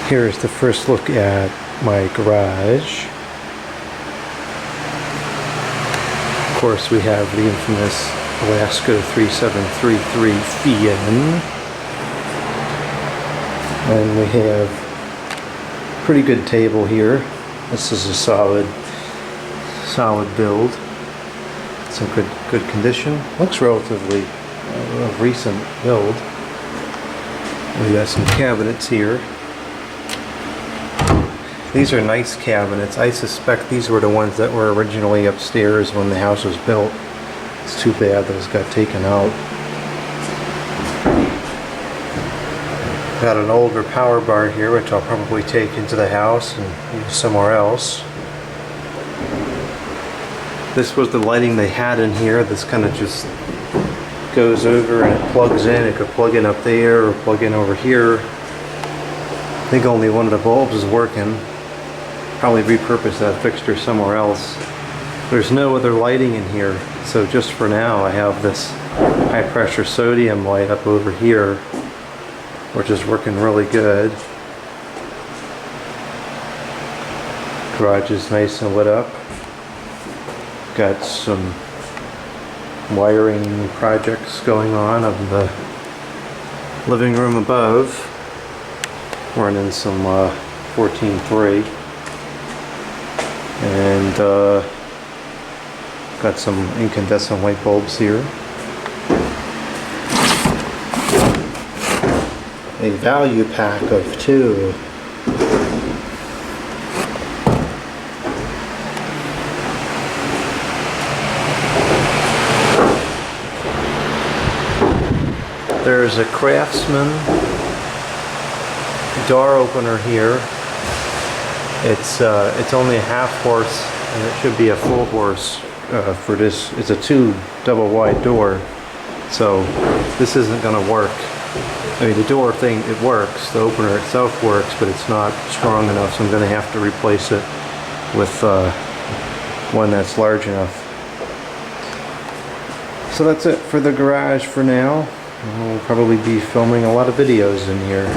Here's the first look at my garage. Of course, we have the infamous Alaska 3733 Fian. And we have a pretty good table here. This is a solid build. It's in good condition. Looks relatively recent build. We got some cabinets here. These are nice cabinets. I suspect these were the ones that were originally upstairs when the house was built. It's too bad those got taken out. Got an older power bar here, which I'll probably take into the house and use somewhere else. This was the lighting they had in here. This kind of just goes over and it plugs in. It could plug in up there or plug in over here. I think only one of the bulbs is working. Probably repurpose that fixture somewhere else. There's no other lighting in here, so just for now I have this high pressure sodium light up over here, which is working really good. Garage is nice and lit up. Got some wiring projects going on of the living room above. Running some 14.3. And got some incandescent light bulbs here. A value pack of 2. There's a Craftsman door opener here. It's only a half horse, and it should be a full horse for this. It's a 2 double wide door, so this isn't going to work. I mean, the door thing, it works. The opener itself works, but it's not strong enough, so I'm going to have to replace it with one that's large enough. So that's it for the garage for now. We'll probably be filming a lot of videos in here.